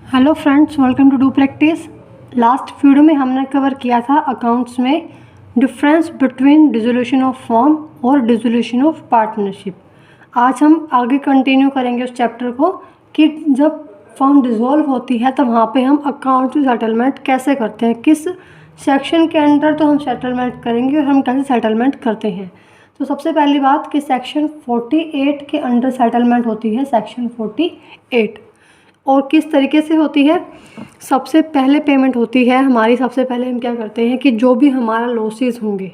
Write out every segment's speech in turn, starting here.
Hello friends, welcome to do practice. Last video में हमने cover किया था अकाउंट्स में difference between dissolution of firm और डिसोल्यूशन ऑफ पार्टनरशिप। आज हम आगे कंटिन्यू करेंगे उस चैप्टर को कि जब फर्म डिसॉल्व होती है तो वहाँ पे हम अकाउंट सेटलमेंट कैसे करते हैं, किस सेक्शन के अंडर तो हम सेटलमेंट करेंगे और हम कैसे सेटलमेंट करते हैं। तो सबसे पहली बात कि सेक्शन 48 के अंडर सेटलमेंट होती है। सेक्शन 48 और किस तरीके से होती है। सबसे पहले पेमेंट होती है हमारी, सबसे पहले हम क्या करते हैं कि जो भी हमारा लॉसेस होंगे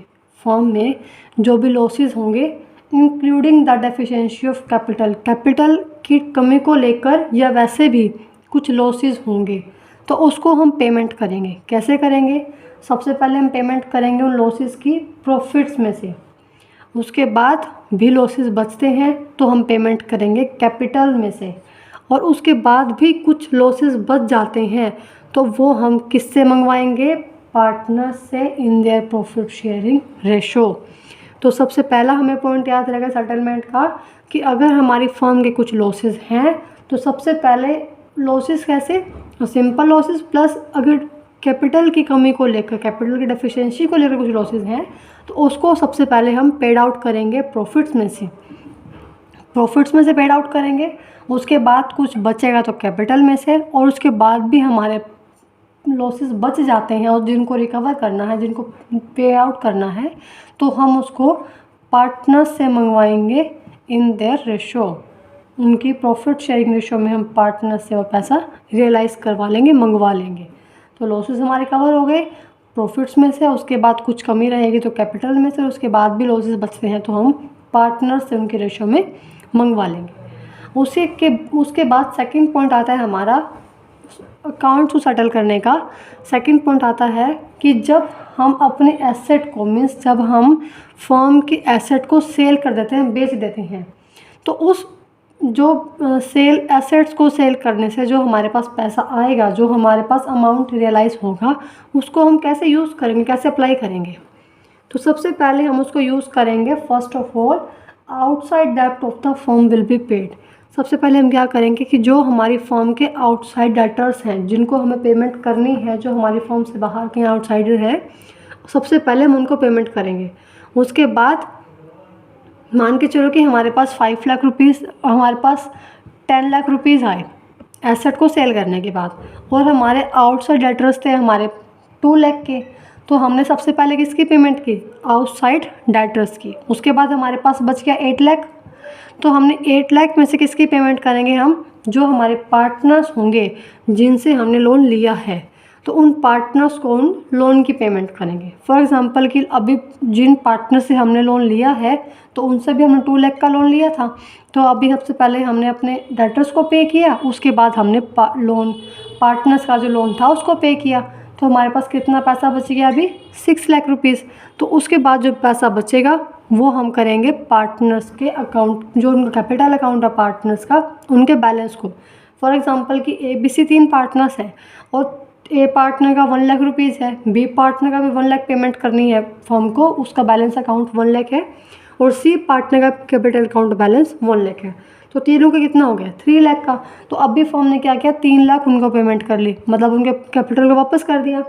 फर्म में, जो भी लॉसेस होंगे including the deficiency of capital, capital की कमी को लेकर या वैसे भी कुछ लॉसेस होंगे तो उसको हम पेमेंट करेंगे। कैसे करेंगे? सबसे पहले हम पेमेंट करेंगे उन लॉसेस की प्रॉफिट्स में से। उसके बाद भी लॉसेस बचते हैं तो हम पेमेंट करेंगे कैपिटल में से। और उसके बाद भी कुछ लॉसेस बच जाते हैं तो वो हम किससे मंगवाएंगे? पार्टनर से इन देयर प्रॉफिट शेयरिंग रेशो। तो सबसे पहला हमें पॉइंट याद रहेगा सेटलमेंट का कि अगर हमारी फर्म के कुछ लॉसेस हैं तो सबसे पहले लॉसेस कैसे? सिंपल लॉसेस प्लस अगर कैपिटल की कमी को लेकर, कैपिटल की डेफिशिएंसी को लेकर कुछ लॉसेस हैं तो उसको सबसे पहले हम पेड आउट करेंगे प्रॉफिट्स में से। प्रॉफिट्स में से पेड आउट करेंगे, उसके बाद कुछ बचेगा तो कैपिटल में से, और उसके बाद भी हमारे लॉसेस बच जाते हैं और जिनको रिकवर करना है, जिनको पे आउट करना है तो हम उसको पार्टनर्स से मंगवाएंगे इन देयर रेशो। उनकी प्रॉफिट शेयरिंग रेशो में हम पार्टनर से वो पैसा रियलाइज़ करवा लेंगे, मंगवा लेंगे। तो लॉसेस हमारे कवर हो गए प्रॉफिट्स में से, उसके बाद कुछ कमी रहेगी तो कैपिटल में से, उसके बाद भी लॉसेस बचते हैं तो हम पार्टनर से उनके रेशो में मंगवा लेंगे। उसके बाद सेकंड पॉइंट आता है हमारा अकाउंट को सेटल करने का। सेकंड पॉइंट आता है कि जब हम अपने एसेट को, मीन्स जब हम फर्म की एसेट को सेल कर देते हैं, बेच देते हैं, तो उस जो सेल एसेट्स को सेल करने से जो हमारे पास पैसा आएगा, जो हमारे पास अमाउंट रियलाइज़ होगा, उसको हम कैसे यूज़ करेंगे, कैसे अप्लाई करेंगे? तो सबसे पहले हम उसको यूज़ करेंगे। फर्स्ट ऑफ ऑल आउटसाइड डेब्ट of the firm will be paid. सबसे पहले हम क्या करेंगे कि जो हमारी फर्म के आउटसाइड डेटर्स हैं, जिनको हमें पेमेंट करनी है, जो हमारी फर्म से बाहर के आउटसाइडर हैं, सबसे पहले हम उनको पेमेंट करेंगे। उसके बाद मान के चलो कि हमारे पास 5 लाख रुपीज़, हमारे पास 10 लाख रुपीज़ आए एसेट को सेल करने के बाद, और हमारे आउटसाइड डेटर्स थे हमारे 2 लाख के, तो हमने सबसे पहले किसकी पेमेंट की? आउटसाइड डेटर्स की। उसके बाद हमारे पास बच गया 8 लाख, तो हमने 8 लाख में से किसकी पेमेंट करेंगे? हम जो हमारे पार्टनर्स होंगे जिनसे हमने लोन लिया है, तो उन पार्टनर्स को उन लोन की पेमेंट करेंगे। फॉर एग्जांपल कि अभी जिन पार्टनर से हमने लोन लिया है तो उनसे भी हमने 2 लाख का लोन लिया था, तो अभी सबसे पहले हमने अपने डेटर्स को पे किया, उसके बाद हमने लोन पार्टनर्स का जो लोन था उसको पे किया, तो हमारे पास कितना पैसा बच गया? अभी 6 लाख रुपीज़। तो उसके बाद जो पैसा बचेगा वो हम करेंगे पार्टनर्स के अकाउंट, जो उनका कैपिटल अकाउंट है पार्टनर्स का, उनके बैलेंस को। फॉर एग्जांपल कि ABC 3 पार्टनर्स हैं और A पार्टनर का 1 लाख रुपीज़ है, B पार्टनर का भी 1 लाख पेमेंट करनी है फर्म को, उसका बैलेंस अकाउंट 1 लाख है, और C पार्टनर का कैपिटल अकाउंट बैलेंस 1 लाख है। तो तीनों का कितना हो गया? 3 लाख का। तो अभी फर्म ने क्या किया? 3 लाख उनको पेमेंट कर ली, मतलब उनके कैपिटल को वापस कर दिया,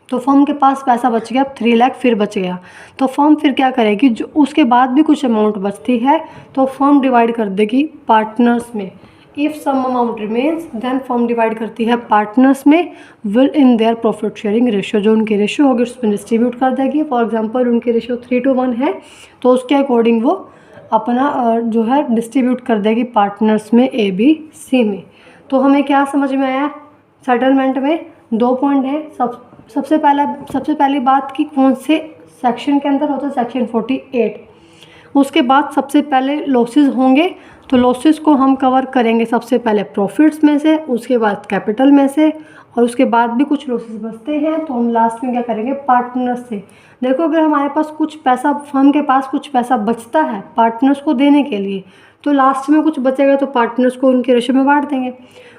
तो फर्म के पास पैसा बच गया, 3 लाख फिर बच गया। तो फर्म फिर क्या करेगी? जो उसके बाद भी कुछ अमाउंट बचती है तो फर्म डिवाइड कर देगी पार्टनर्स में। If some amount remains then firm divide करती है पार्टनर्स में, will in their profit sharing ratio, जो उनकी रेशियो होगी उसमें डिस्ट्रीब्यूट कर देगी। फॉर एग्जांपल उनकी रेशियो 3:1 है तो उसके अकॉर्डिंग वो अपना जो है डिस्ट्रीब्यूट कर देगी पार्टनर्स में ABC में। तो हमें क्या समझ में आया? सेटलमेंट में 2 पॉइंट हैं। सबसे पहली बात कि कौन से सेक्शन के अंदर होता है? सेक्शन 48। उसके बाद सबसे पहले लॉसेस होंगे तो लॉसेस को हम कवर करेंगे सबसे पहले प्रॉफिट्स में से, उसके बाद कैपिटल में से, और उसके बाद भी कुछ लॉसेस बचते हैं तो हम लास्ट में क्या करेंगे? पार्टनर्स से। देखो अगर हमारे पास कुछ पैसा, फर्म के पास कुछ पैसा बचता है पार्टनर्स को देने के लिए, तो लास्ट में कुछ बचेगा तो पार्टनर्स को उनके रेशो में बांट देंगे।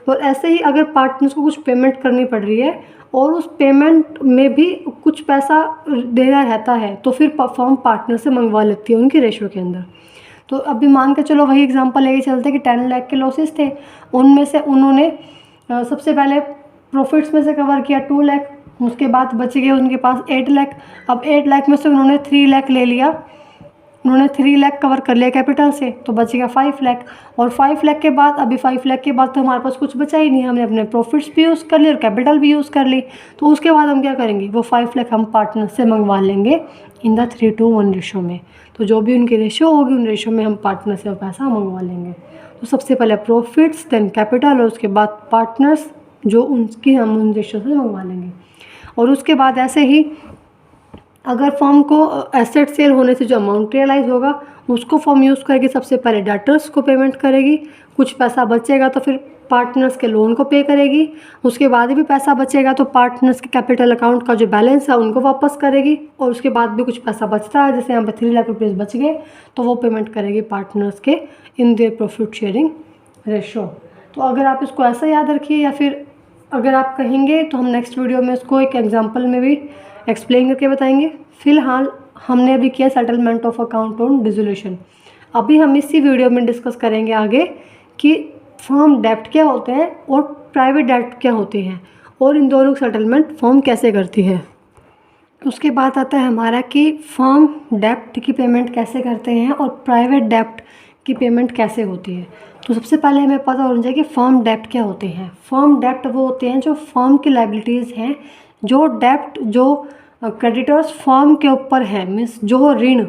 और ऐसे ही अगर पार्टनर्स को कुछ पेमेंट करनी पड़ रही है और उस पेमेंट में भी कुछ पैसा देना रहता है तो फिर फर्म पार्टनर से मंगवा लेती है उनकी रेशो के अंदर। तो अभी मान के चलो वही एग्जांपल लेके चलते कि 10 लाख के लॉसेस थे, उनमें से उन्होंने सबसे पहले प्रॉफिट्स में से कवर किया 2 लाख, उसके बाद बच गए उनके पास 8 लाख। अब 8 लाख में से उन्होंने 3 लाख ले लिया, उन्होंने 3 लाख कवर कर लिया कैपिटल से, तो बच गया 5 लाख। और 5 लाख के बाद, अभी 5 लाख के बाद तो हमारे पास कुछ बचा ही नहीं, हमने अपने प्रॉफिट्स भी यूज़ कर ली और कैपिटल भी यूज़ कर ली। तो उसके बाद हम क्या करेंगे, वो 5 लाख हम पार्टनर से मंगवा लेंगे इन द 3:1 रेशो में। तो जो भी उनकी रेशो होगी उन रेशो में हम पार्टनर से पैसा मंगवा लेंगे। तो सबसे पहले प्रॉफिट्स, देन कैपिटल, और उसके बाद पार्टनर्स जो उनकी हम उन रेशो से मंगवा लेंगे। और उसके बाद ऐसे ही अगर फर्म को एसेट सेल होने से जो अमाउंट रियलाइज़ होगा उसको फर्म यूज़ करके सबसे पहले डेटर्स को पेमेंट करेगी, कुछ पैसा बचेगा तो फिर पार्टनर्स के लोन को पे करेगी, उसके बाद भी पैसा बचेगा तो पार्टनर्स के कैपिटल अकाउंट का जो बैलेंस है उनको वापस करेगी, और उसके बाद भी कुछ पैसा बचता है, जैसे यहाँ पर 3 लाख रुपीज़ बच गए तो वो पेमेंट करेगी पार्टनर्स के इन देयर प्रॉफिट शेयरिंग रेशो। तो अगर आप इसको ऐसा याद रखिए, या फिर अगर आप कहेंगे तो हम नेक्स्ट वीडियो में इसको एक एग्जांपल में भी एक्सप्लेन करके बताएंगे। फ़िलहाल हमने अभी किया settlement of account on dissolution. अभी हम इसी वीडियो में डिस्कस करेंगे आगे कि फर्म डेब्ट क्या होते हैं और प्राइवेट डेब्ट क्या होते हैं, और इन दोनों सेटलमेंट फर्म कैसे करती है। उसके बाद आता है हमारा कि फर्म डेब्ट की पेमेंट कैसे करते हैं और प्राइवेट डेब्ट की पेमेंट कैसे होती है। तो सबसे पहले हमें पता होना चाहिए कि फर्म डेब्ट क्या होते हैं। फर्म डेब्ट वो होते हैं जो फर्म की लायबिलिटीज़ हैं, जो डेब्ट जो क्रेडिटर्स फर्म के ऊपर हैं, मीन्स जो ऋण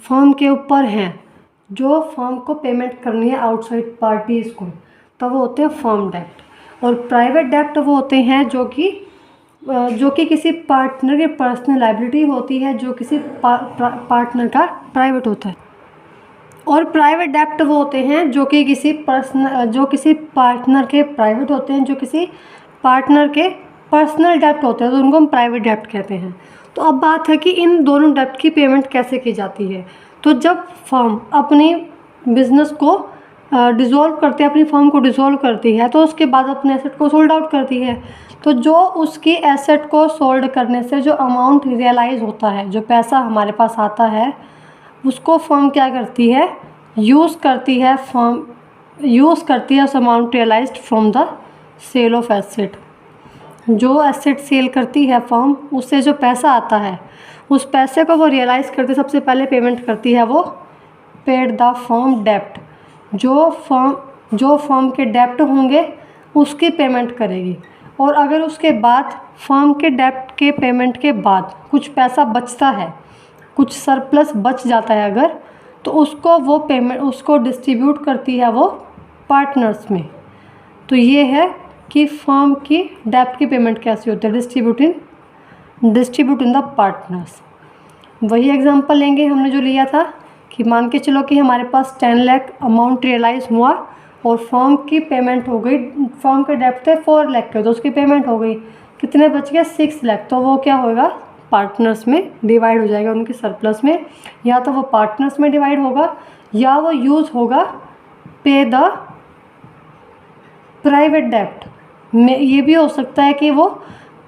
फर्म के ऊपर हैं, जो फर्म को पेमेंट करनी है आउटसाइड पार्टीज़ को, तो वो होते हैं फर्म डेब्ट। और प्राइवेट डेब्ट वो होते हैं जो कि किसी पार्टनर की पर्सनल लायबिलिटी होती है, जो किसी पार्टनर का प्राइवेट होता है। और प्राइवेट डेब्ट वो होते हैं जो कि किसी पार्टनर के प्राइवेट होते हैं, जो किसी पार्टनर के पर्सनल डेब्ट होते हैं, तो उनको हम प्राइवेट डेब्ट कहते हैं। तो अब बात है कि इन दोनों डेब्ट की पेमेंट कैसे की जाती है। तो जब फर्म अपनी बिज़नेस को डिज़ोल्व करती है, अपनी फर्म को डिज़ोल्व करती है, तो उसके बाद अपने एसेट को सोल्ड आउट करती है। तो जो उसकी एसेट को सोल्ड करने से जो अमाउंट रियलाइज़ होता है, जो पैसा हमारे पास आता है, उसको फर्म क्या करती है, यूज़ करती है उस amount realised from the sale of asset. जो एसेट सेल करती है फर्म, उससे जो पैसा आता है उस पैसे को वो रियलाइज़ करते सबसे पहले पेमेंट करती है वो पेड द फर्म डेब्ट। जो फर्म के डेब्ट होंगे उसकी पेमेंट करेगी। और अगर उसके बाद फर्म के डेब्ट के पेमेंट के बाद कुछ पैसा बचता है, कुछ सरप्लस बच जाता है अगर, तो उसको डिस्ट्रीब्यूट करती है वो पार्टनर्स में। तो ये है कि फर्म की डेब्ट की पेमेंट कैसे होती है, डिस्ट्रीब्यूट इन द पार्टनर्स। वही एग्जांपल लेंगे हमने जो लिया था कि मान के चलो कि हमारे पास 10 लाख अमाउंट रियलाइज़ हुआ और फर्म की पेमेंट हो गई, फर्म के डेब्ट थे 4 लाख के, तो उसकी पेमेंट हो गई, कितने बच गए 6 लाख। तो वो क्या होगा, पार्टनर्स में डिवाइड हो जाएगा उनके सरप्लस में, या तो वो पार्टनर्स में डिवाइड होगा या वो यूज़ होगा पे द प्राइवेट डेब्ट में। ये भी हो सकता है कि वो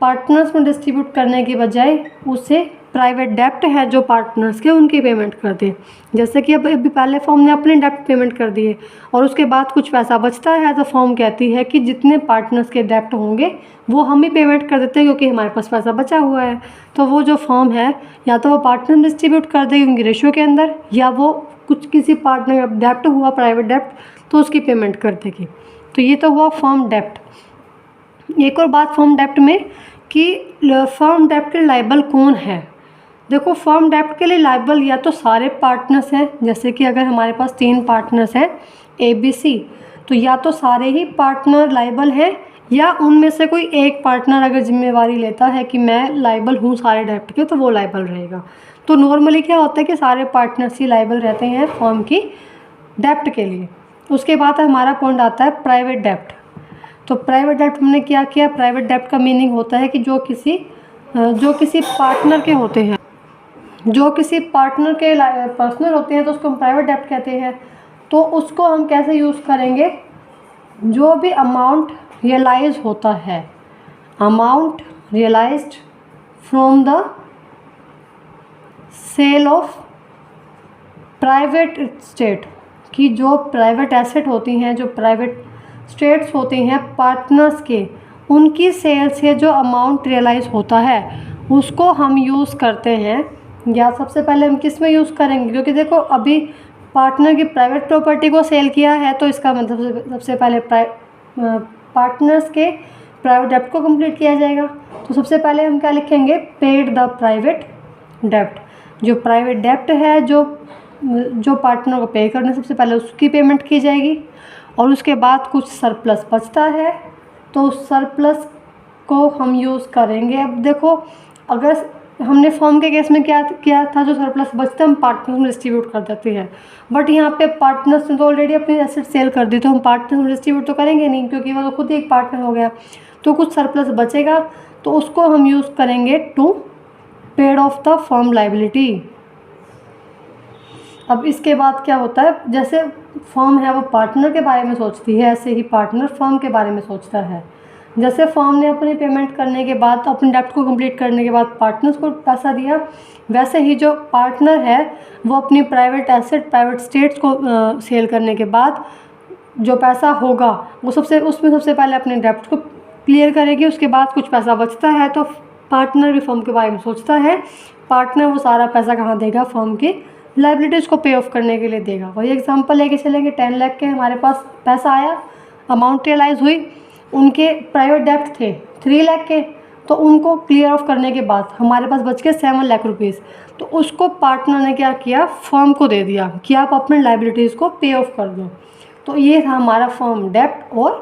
पार्टनर्स में डिस्ट्रीब्यूट करने के बजाय उसे प्राइवेट डेब्ट है जो पार्टनर्स के उनकी पेमेंट कर दे। जैसे कि अभी पहले फर्म ने अपने डेब्ट पेमेंट कर दिए और उसके बाद कुछ पैसा बचता है, तो फर्म कहती है कि जितने पार्टनर्स के डेब्ट होंगे वो हम ही पेमेंट कर देते हैं क्योंकि हमारे पास पैसा बचा हुआ है। तो वो जो फर्म है या तो वो पार्टनर डिस्ट्रीब्यूट कर देगी उनकी रेशियो के अंदर, या वो कुछ किसी पार्टनर का डेब्ट हुआ प्राइवेट डेब्ट तो उसकी पेमेंट कर देगी। तो ये तो हुआ फर्म डेब्ट। एक और बात फर्म डेब्ट में कि फर्म डेब्ट के लायबल कौन है। देखो, फर्म डेब्ट के लिए लायबल या तो सारे पार्टनर्स हैं, जैसे कि अगर हमारे पास 3 पार्टनर्स हैं ABC, तो या तो सारे ही पार्टनर लायबल हैं, या उनमें से कोई एक पार्टनर अगर जिम्मेवारी लेता है कि मैं लायबल हूँ सारे डेब्ट के, तो वो लायबल रहेगा। तो नॉर्मली क्या होता है कि सारे पार्टनर्स ही लायबल रहते हैं फर्म की डेब्ट के लिए। उसके बाद हमारा पॉइंट आता है प्राइवेट डेब्ट। तो प्राइवेट डेब्ट हमने क्या किया, प्राइवेट डेब्ट का मीनिंग होता है कि जो किसी पार्टनर के होते हैं, जो किसी पार्टनर के पर्सनल होते हैं, तो उसको हम प्राइवेट डेब्ट कहते हैं। तो उसको हम कैसे यूज़ करेंगे, जो भी अमाउंट रियलाइज होता है, amount realised from the sale of private estate, कि जो प्राइवेट एसेट होती हैं, जो प्राइवेट स्टेट्स होते हैं पार्टनर्स के, उनकी सेल से जो अमाउंट रियलाइज़ होता है उसको हम यूज़ करते हैं। या सबसे पहले हम किस में यूज़ करेंगे, क्योंकि देखो अभी पार्टनर की प्राइवेट प्रॉपर्टी को सेल किया है तो इसका मतलब सबसे पहले पार्टनर्स के प्राइवेट डेब्ट को कंप्लीट किया जाएगा। तो सबसे पहले हम क्या लिखेंगे, पेड द प्राइवेट डेब्ट। जो प्राइवेट डेब्ट है जो पार्टनर को पे करने सबसे पहले उसकी पेमेंट की जाएगी, और उसके बाद कुछ सरप्लस बचता है तो उस सरप्लस को हम यूज़ करेंगे। अब देखो अगर हमने फर्म के केस में क्या किया था, जो सरप्लस बचता है हम पार्टनर्स में डिस्ट्रीब्यूट कर देते हैं, बट यहाँ पे पार्टनर्स ने तो ऑलरेडी अपनी एसेट सेल कर दी तो हम पार्टनर्स में डिस्ट्रीब्यूट तो करेंगे नहीं, क्योंकि वो तो खुद ही एक पार्टनर हो गया। तो कुछ सरप्लस बचेगा तो उसको हम यूज़ करेंगे to paid off the firm liability. अब इसके बाद क्या होता है, जैसे फर्म है वो पार्टनर के बारे में सोचती है, ऐसे ही पार्टनर फर्म के बारे में सोचता है। जैसे फर्म ने अपनी पेमेंट करने के बाद, अपने डेब्ट को कंप्लीट करने के बाद पार्टनर्स को पैसा दिया, वैसे ही जो पार्टनर है वो अपनी प्राइवेट एसेट, प्राइवेट स्टेट्स को सेल करने के बाद जो पैसा होगा वो उसमें सबसे पहले अपने डेब्ट को क्लियर करेगी। उसके बाद कुछ पैसा बचता है तो पार्टनर भी फर्म के बारे में सोचता है, पार्टनर वो सारा पैसा कहाँ देगा, फर्म की लाइबिलिटीज़ को पे ऑफ करने के लिए देगा। वही एग्जांपल लेके चलेंगे, 10 लाख के हमारे पास पैसा आया, अमाउंट रियलाइज़ हुई, उनके प्राइवेट डेब्ट थे 3 लाख के, तो उनको क्लियर ऑफ करने के बाद हमारे पास बच के 7 लाख रुपीज़, तो उसको पार्टनर ने क्या किया, फर्म को दे दिया कि आप अपने लाइबिलिटीज़ को पे ऑफ कर दो। तो ये था हमारा फर्म डेब्ट और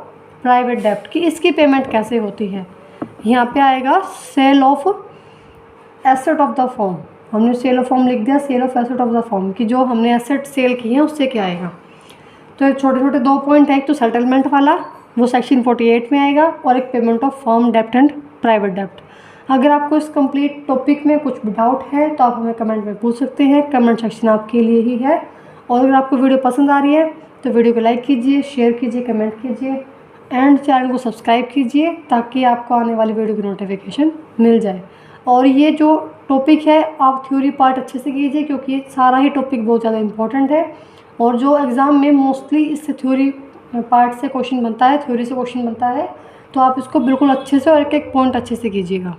प्राइवेट डेब्ट की। इसकी पेमेंट कैसे होती है, यहाँ पे आएगा sale of asset of the firm. हमने सेल ऑफ फर्म लिख दिया, sale of asset of the firm की जो हमने एसेट सेल की है उससे क्या आएगा। तो एक छोटे छोटे 2 पॉइंट है, एक तो सेटलमेंट वाला वो सेक्शन 48 में आएगा, और एक पेमेंट ऑफ फर्म डेब्ट एंड प्राइवेट डेब्ट। अगर आपको इस कंप्लीट टॉपिक में कुछ भी डाउट है तो आप हमें कमेंट में पूछ सकते हैं, कमेंट सेक्शन आपके लिए ही है। और अगर आपको वीडियो पसंद आ रही है तो वीडियो को लाइक कीजिए, शेयर कीजिए, कमेंट कीजिए एंड चैनल को सब्सक्राइब कीजिए ताकि आपको आने वाली वीडियो की नोटिफिकेशन मिल जाए। और ये जो टॉपिक है आप थ्योरी पार्ट अच्छे से कीजिए, क्योंकि ये सारा ही टॉपिक बहुत ज़्यादा इंपॉर्टेंट है, और जो एग्ज़ाम में मोस्टली इससे थ्योरी पार्ट से क्वेश्चन बनता है, थ्योरी से क्वेश्चन बनता है, तो आप इसको बिल्कुल अच्छे से और एक एक पॉइंट अच्छे से कीजिएगा।